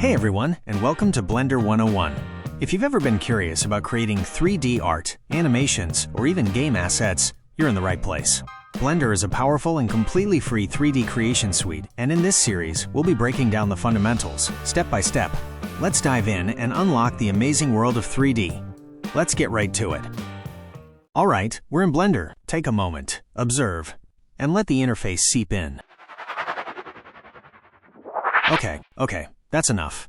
Hey everyone, and welcome to Blender 101. If you've ever been curious about creating 3D art, animations, or even game assets, you're in the right place. Blender is a powerful and completely free 3D creation suite, and in this series, we'll be breaking down the fundamentals, step by step. Let's dive in and unlock the amazing world of 3D. Let's get right to it. Alright, we're in Blender. Take a moment, observe, and let the interface seep in. Okay, that's enough.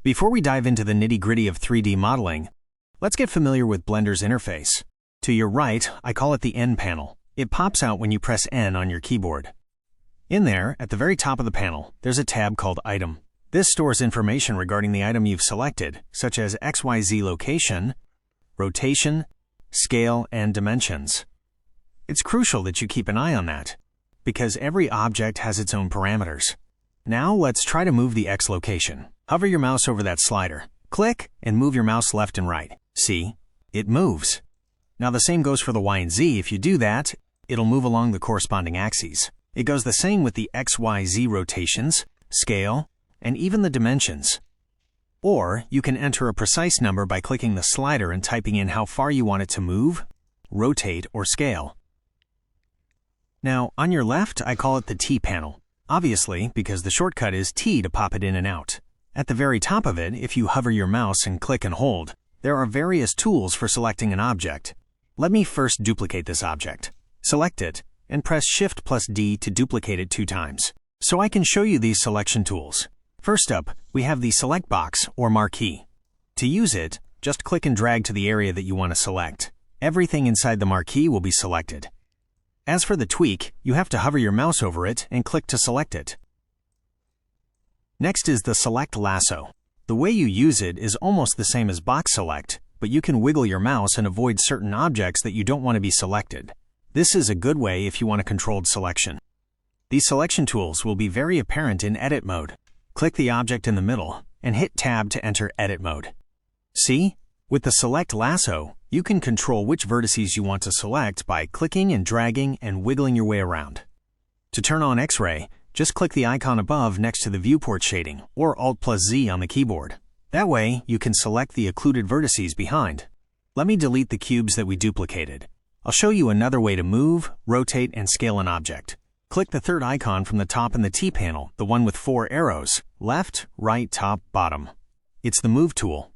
Before we dive into the nitty-gritty of 3D modeling, let's get familiar with Blender's interface. To your right, I call it the N panel. It pops out when you press N on your keyboard. In there, at the very top of the panel, there's a tab called Item. This stores information regarding the item you've selected, such as XYZ location, rotation, scale, and dimensions. It's crucial that you keep an eye on that, because every object has its own parameters. Now let's try to move the X location. Hover your mouse over that slider. Click and move your mouse left and right. See? It moves. Now the same goes for the Y and Z. If you do that, it'll move along the corresponding axes. It goes the same with the XYZ rotations, scale, and even the dimensions. Or you can enter a precise number by clicking the slider and typing in how far you want it to move, rotate, or scale. Now, on your left, I call it the T panel. Obviously, because the shortcut is T to pop it in and out. At the very top of it, if you hover your mouse and click and hold, there are various tools for selecting an object. Let me first duplicate this object. Select it, and press Shift+D to duplicate it 2 times. So I can show you these selection tools. First up, we have the Select box or marquee. To use it, just click and drag to the area that you want to select. Everything inside the marquee will be selected. As for the tweak, you have to hover your mouse over it and click to select it. Next is the Select lasso. The way you use it is almost the same as box select, but you can wiggle your mouse and avoid certain objects that you don't want to be selected. This is a good way if you want a controlled selection. These selection tools will be very apparent in edit mode. Click the object in the middle and hit Tab to enter edit mode. See? With the Select lasso, you can control which vertices you want to select by clicking and dragging and wiggling your way around. To turn on X-ray, just click the icon above next to the viewport shading, or Alt+Z on the keyboard. That way, you can select the occluded vertices behind. Let me delete the cubes that we duplicated. I'll show you another way to move, rotate, and scale an object. Click the third icon from the top in the T panel, the one with 4 arrows, left, right, top, bottom. It's the Move tool.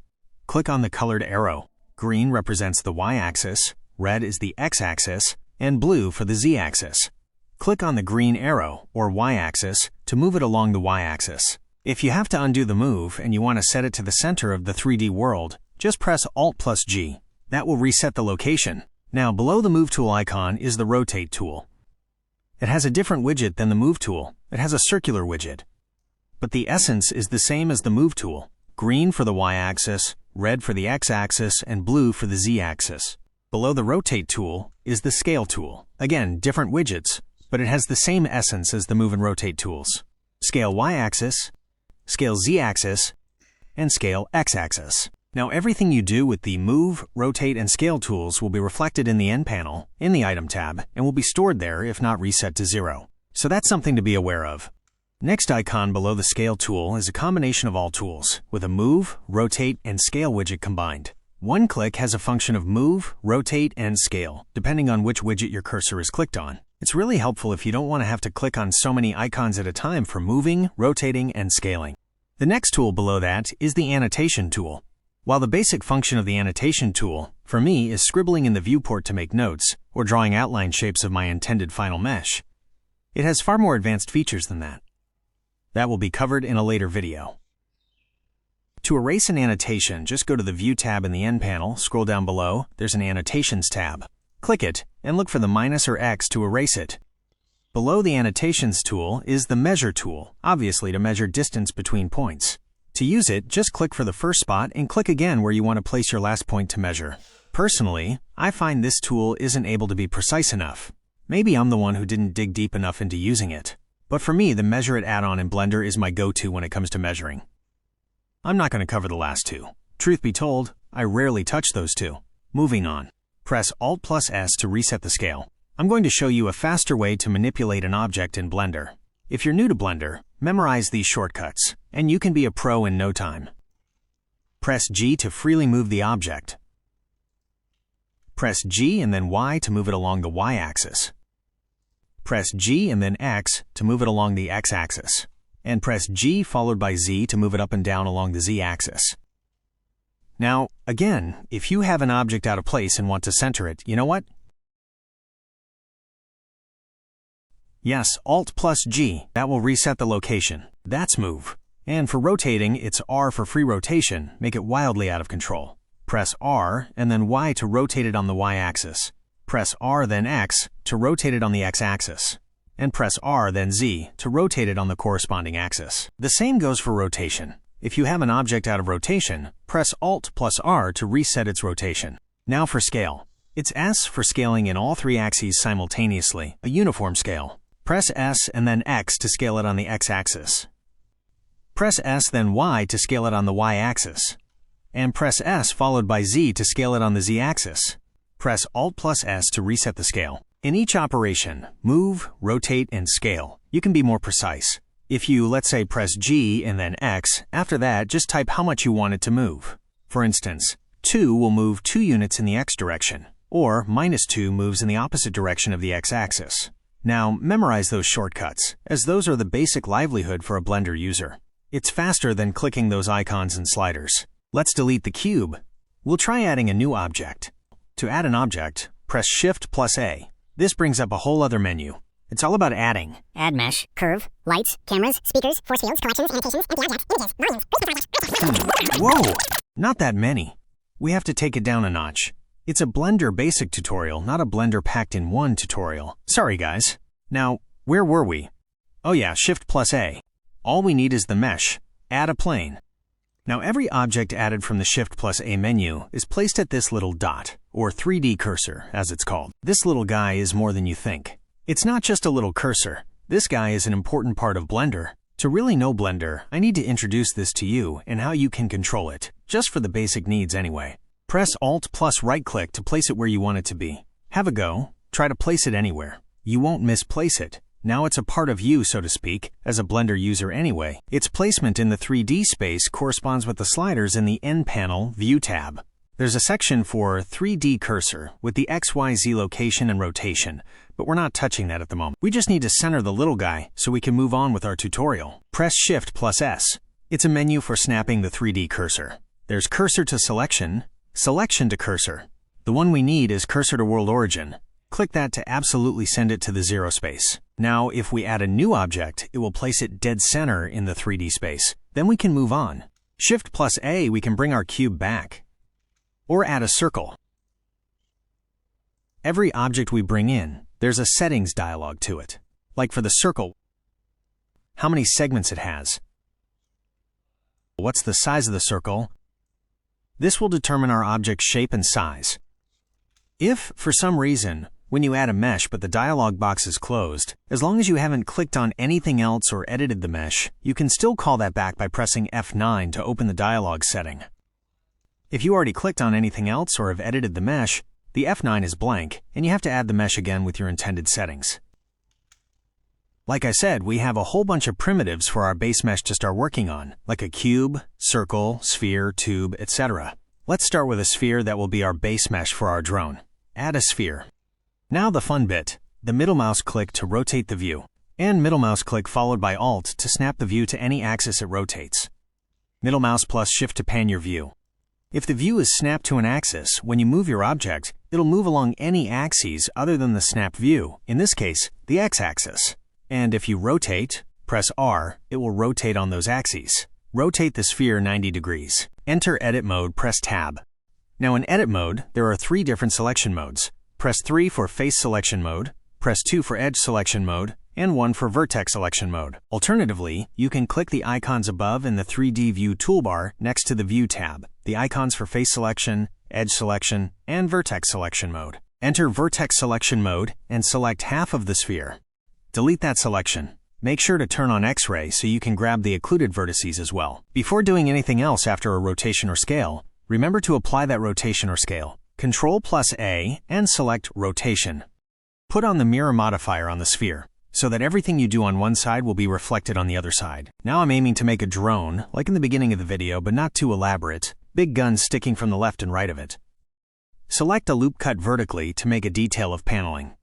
Click on the colored arrow. Green represents the Y-axis, red is the X-axis, and blue for the Z-axis. Click on the green arrow, or Y-axis, to move it along the Y-axis. If you have to undo the move and you want to set it to the center of the 3D world, just press Alt+G. That will reset the location. Now, below the Move tool icon is the Rotate tool. It has a different widget than the Move tool. It has a circular widget. But the essence is the same as the Move tool. Green for the Y-axis, red for the X-axis, and blue for the Z-axis. Below the Rotate tool is the Scale tool. Again, different widgets, but it has the same essence as the Move and Rotate tools. Scale Y-axis, Scale Z-axis, and Scale X-axis. Now everything you do with the Move, Rotate, and Scale tools will be reflected in the N panel, in the Item tab, and will be stored there if not reset to 0. So that's something to be aware of. Next icon below the Scale tool is a combination of all tools, with a Move, Rotate, and Scale widget combined. One click has a function of Move, Rotate, and Scale, depending on which widget your cursor is clicked on. It's really helpful if you don't want to have to click on so many icons at a time for moving, rotating, and scaling. The next tool below that is the Annotation tool. While the basic function of the Annotation tool, for me, is scribbling in the viewport to make notes, or drawing outline shapes of my intended final mesh, it has far more advanced features than that. That will be covered in a later video. To erase an annotation, just go to the View tab in the N panel, scroll down below, there's an Annotations tab. Click it, and look for the minus or X to erase it. Below the Annotations tool is the Measure tool, obviously to measure distance between points. To use it, just click for the first spot and click again where you want to place your last point to measure. Personally, I find this tool isn't able to be precise enough. Maybe I'm the one who didn't dig deep enough into using it. But for me, the Measure It add-on in Blender is my go-to when it comes to measuring. I'm not going to cover the last two. Truth be told, I rarely touch those two. Moving on. Press Alt+S to reset the scale. I'm going to show you a faster way to manipulate an object in Blender. If you're new to Blender, Memorize these shortcuts, and you can be a pro in no time. Press G to freely move the object. Press G and then Y to move it along the Y-axis. Press G and then X to move it along the X-axis. And press G followed by Z to move it up and down along the Z-axis. Now, again, if you have an object out of place and want to center it, you know what? Yes, Alt plus G, that will reset the location. That's move. And for rotating, it's R for free rotation, make it wildly out of control. Press R and then Y to rotate it on the Y-axis. Press R then X to rotate it on the X-axis. And press R then Z to rotate it on the corresponding axis. The same goes for rotation. If you have an object out of rotation, press Alt plus R to reset its rotation. Now for scale. It's S for scaling in all three axes simultaneously, a uniform scale. Press S and then X to scale it on the X-axis. Press S then Y to scale it on the Y-axis. And press S followed by Z to scale it on the Z-axis. Press Alt plus S to reset the scale. In each operation, move, rotate, and scale, you can be more precise. If you, let's say, press G and then X, after that, just type how much you want it to move. For instance, 2 will move 2 units in the X direction, or -2 moves in the opposite direction of the X-axis. Now, memorize those shortcuts, as those are the basic livelihood for a Blender user. It's faster than clicking those icons and sliders. Let's delete the cube. We'll try adding a new object. To add an object, press Shift+A. This brings up a whole other menu. It's all about adding. Add mesh, curve, lights, cameras, speakers, force fields, collections, annotations, and the object, images, volumes. Whoa! Not that many. We have to take it down a notch. It's a Blender basic tutorial, not a Blender packed in one tutorial. Sorry guys. Now, where were we? Oh yeah, Shift+A. All we need is the mesh. Add a plane. Now every object added from the Shift+A menu is placed at this little dot, or 3D cursor, as it's called. This little guy is more than you think. It's not just a little cursor. This guy is an important part of Blender. To really know Blender, I need to introduce this to you and how you can control it, just for the basic needs anyway. Press Alt plus right-click to place it where you want it to be. Have a go. Try to place it anywhere. You won't misplace it. Now it's a part of you, so to speak, as a Blender user anyway. Its placement in the 3D space corresponds with the sliders in the N panel View tab. There's a section for 3D cursor with the XYZ location and rotation, but we're not touching that at the moment. We just need to center the little guy so we can move on with our tutorial. Press Shift+S. It's a menu for snapping the 3D cursor. There's cursor to selection, selection to cursor. The one we need is cursor to world origin. Click that to absolutely send it to the 0 space. Now, if we add a new object, it will place it dead center in the 3D space. Then we can move on. Shift+A, we can bring our cube back. Or add a circle. Every object we bring in, there's a settings dialog to it. Like for the circle, how many segments it has. What's the size of the circle? This will determine our object's shape and size. If, for some reason, when you add a mesh but the dialog box is closed, as long as you haven't clicked on anything else or edited the mesh, you can still call that back by pressing F9 to open the dialog setting. If you already clicked on anything else or have edited the mesh, the F9 is blank, and you have to add the mesh again with your intended settings. Like I said, we have a whole bunch of primitives for our base mesh to start working on, like a cube, circle, sphere, tube, etc. Let's start with a sphere that will be our base mesh for our drone. Add a sphere. Now the fun bit, the middle mouse click to rotate the view, and middle mouse click followed by Alt to snap the view to any axis it rotates. Middle mouse plus Shift to pan your view. If the view is snapped to an axis, when you move your object, it'll move along any axes other than the snap view, in this case, the X-axis. And if you rotate, press R, it will rotate on those axes. Rotate the sphere 90 degrees. Enter Edit Mode, press Tab. Now in Edit Mode, there are 3 different selection modes. Press 3 for Face Selection Mode, press 2 for Edge Selection Mode, and 1 for Vertex Selection Mode. Alternatively, you can click the icons above in the 3D View toolbar next to the View tab, the icons for Face Selection, Edge Selection, and Vertex Selection Mode. Enter Vertex Selection Mode and select half of the sphere. Delete that selection. Make sure to turn on X-ray so you can grab the occluded vertices as well. Before doing anything else after a rotation or scale, remember to apply that rotation or scale. Control+A and select Rotation. Put on the Mirror modifier on the sphere. so that everything you do on one side will be reflected on the other side. Now I'm aiming to make a drone, like in the beginning of the video, but not too elaborate, big guns sticking from the left and right of it. Select a loop cut vertically to make a detail of paneling.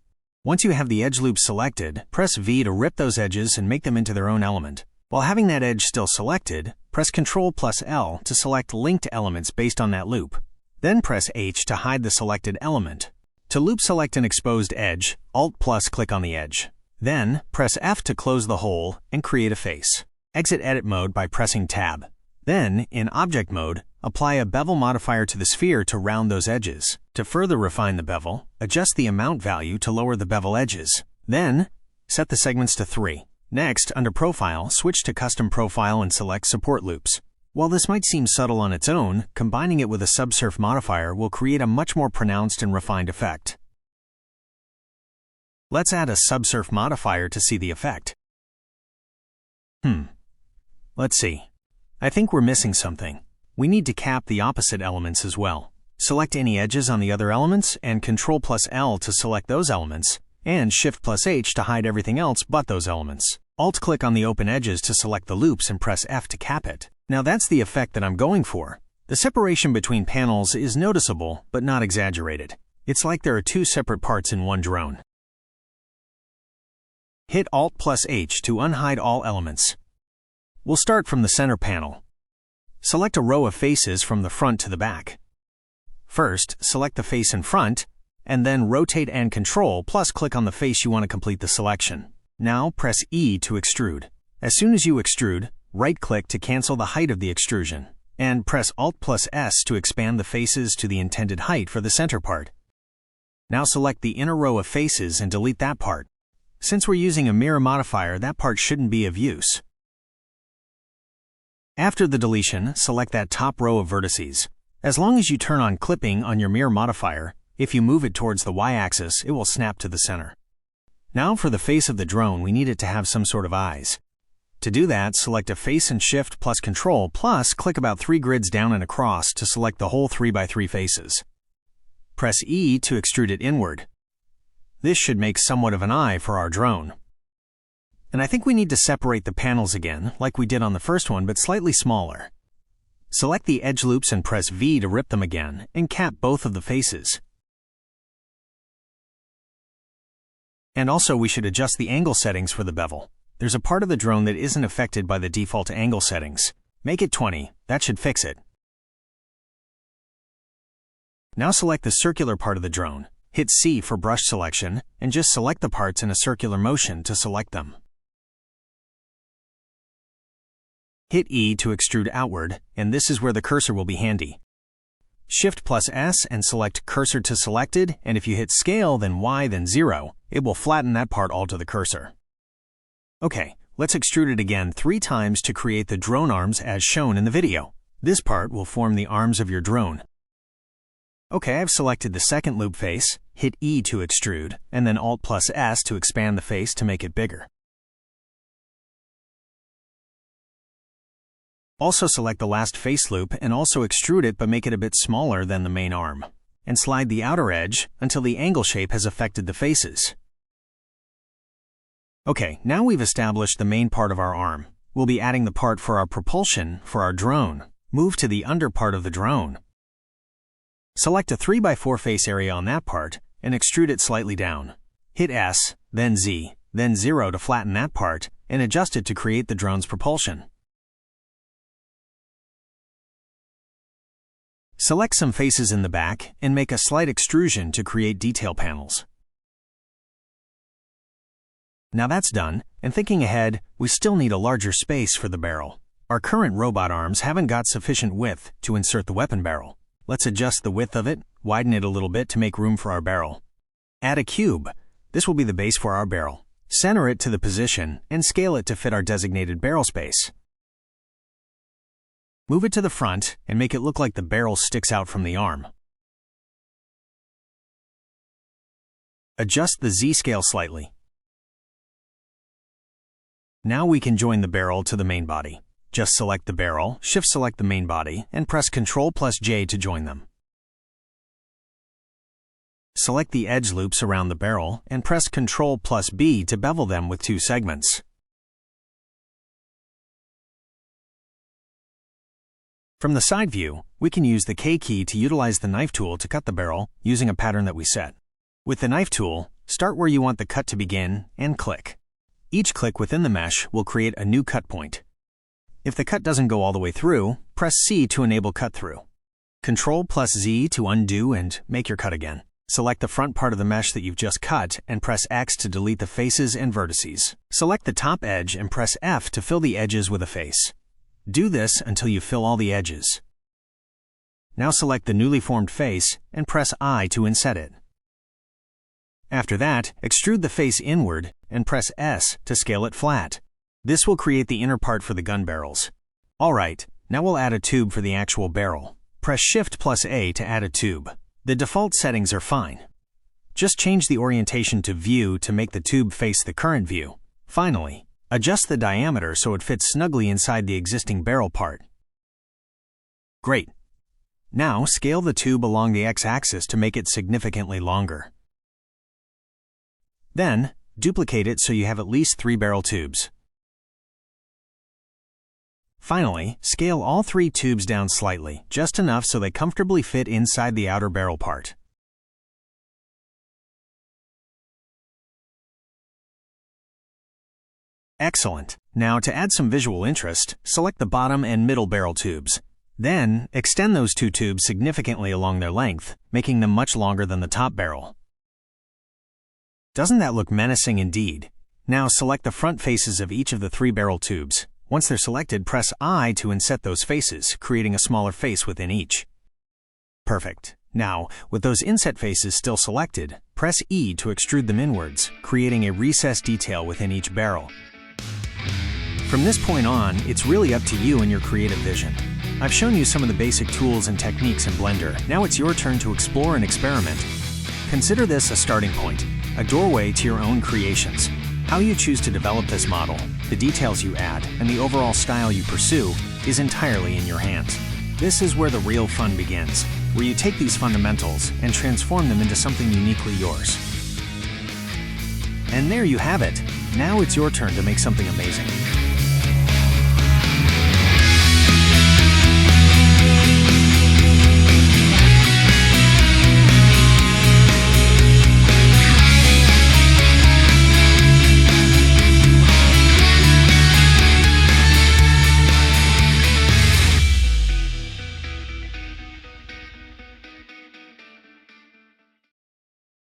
Once you have the edge loops selected, press V to rip those edges and make them into their own element. While having that edge still selected, press Ctrl+L to select linked elements based on that loop. Then press H to hide the selected element. To loop select an exposed edge, Alt+click on the edge. Then, press F to close the hole and create a face. Exit Edit mode by pressing Tab. Then, in Object mode, apply a bevel modifier to the sphere to round those edges. To further refine the bevel, adjust the amount value to lower the bevel edges. Then, set the segments to 3. Next, under Profile, switch to Custom Profile and select Support Loops. While this might seem subtle on its own, combining it with a subsurf modifier will create a much more pronounced and refined effect. Let's add a subsurf modifier to see the effect. Let's see. I think we're missing something. We need to cap the opposite elements as well. Select any edges on the other elements and Ctrl+L to select those elements, and Shift+H to hide everything else but those elements. Alt-click on the open edges to select the loops and press F to cap it. Now that's the effect that I'm going for. The separation between panels is noticeable, but not exaggerated. It's like there are two separate parts in one drone. Hit Alt+H to unhide all elements. We'll start from the center panel. Select a row of faces from the front to the back. First, select the face in front, and then rotate and Ctrl+click on the face you want to complete the selection. Now press E to extrude. As soon as you extrude, right-click to cancel the height of the extrusion, and press Alt+S to expand the faces to the intended height for the center part. Now select the inner row of faces and delete that part. Since we're using a mirror modifier, that part shouldn't be of use. After the deletion, select that top row of vertices. As long as you turn on clipping on your mirror modifier, if you move it towards the Y-axis, it will snap to the center. Now for the face of the drone, we need it to have some sort of eyes. To do that, select a face and Shift plus Control plus click about 3 grids down and across to select the whole 3x3 faces. Press E to extrude it inward. This should make somewhat of an eye for our drone. And I think we need to separate the panels again, like we did on the first one, but slightly smaller. Select the edge loops and press V to rip them again, and cap both of the faces. And also we should adjust the angle settings for the bevel. There's a part of the drone that isn't affected by the default angle settings. Make it 20, that should fix it. Now select the circular part of the drone. Hit C for brush selection, and just select the parts in a circular motion to select them. Hit E to extrude outward, and this is where the cursor will be handy. Shift+S and select Cursor to Selected, and if you hit Scale, then Y, then 0, it will flatten that part all to the cursor. Okay, let's extrude it again 3 times to create the drone arms as shown in the video. This part will form the arms of your drone. Okay, I've selected the second loop face, hit E to extrude, and then Alt+S to expand the face to make it bigger. Also select the last face loop and also extrude it but make it a bit smaller than the main arm. And slide the outer edge until the angle shape has affected the faces. Okay, now we've established the main part of our arm. We'll be adding the part for our propulsion for our drone. Move to the under part of the drone. Select a 3x4 face area on that part and extrude it slightly down. Hit S, then Z, then 0 to flatten that part and adjust it to create the drone's propulsion. Select some faces in the back and make a slight extrusion to create detail panels. Now that's done, and thinking ahead, we still need a larger space for the barrel. Our current robot arms haven't got sufficient width to insert the weapon barrel. Let's adjust the width of it, widen it a little bit to make room for our barrel. Add a cube. This will be the base for our barrel. Center it to the position and scale it to fit our designated barrel space. Move it to the front and make it look like the barrel sticks out from the arm. Adjust the Z-scale slightly. Now we can join the barrel to the main body. Just select the barrel, Shift-select the main body, and press Ctrl+J to join them. Select the edge loops around the barrel and press Ctrl+B to bevel them with 2 segments. From the side view, we can use the K key to utilize the knife tool to cut the barrel using a pattern that we set. With the knife tool, start where you want the cut to begin and click. Each click within the mesh will create a new cut point. If the cut doesn't go all the way through, press C to enable cut through. Ctrl+Z to undo and make your cut again. Select the front part of the mesh that you've just cut and press X to delete the faces and vertices. Select the top edge and press F to fill the edges with a face. Do this until you fill all the edges. Now select the newly formed face and press I to inset it. After that, extrude the face inward and press S to scale it flat. This will create the inner part for the gun barrels. Alright, now we'll add a tube for the actual barrel. Press Shift+A to add a tube. The default settings are fine. Just change the orientation to View to make the tube face the current view. Finally, adjust the diameter so it fits snugly inside the existing barrel part. Great! Now scale the tube along the X-axis to make it significantly longer. Then, duplicate it so you have at least 3 barrel tubes. Finally, scale all 3 tubes down slightly, just enough so they comfortably fit inside the outer barrel part. Excellent! Now to add some visual interest, select the bottom and middle barrel tubes. Then, extend those 2 tubes significantly along their length, making them much longer than the top barrel. Doesn't that look menacing indeed? Now select the front faces of each of the 3 barrel tubes. Once they're selected, press I to inset those faces, creating a smaller face within each. Perfect. Now, with those inset faces still selected, press E to extrude them inwards, creating a recessed detail within each barrel. From this point on, it's really up to you and your creative vision. I've shown you some of the basic tools and techniques in Blender. Now it's your turn to explore and experiment. Consider this a starting point, a doorway to your own creations. How you choose to develop this model, the details you add, and the overall style you pursue is entirely in your hands. This is where the real fun begins, where you take these fundamentals and transform them into something uniquely yours. And there you have it. Now it's your turn to make something amazing.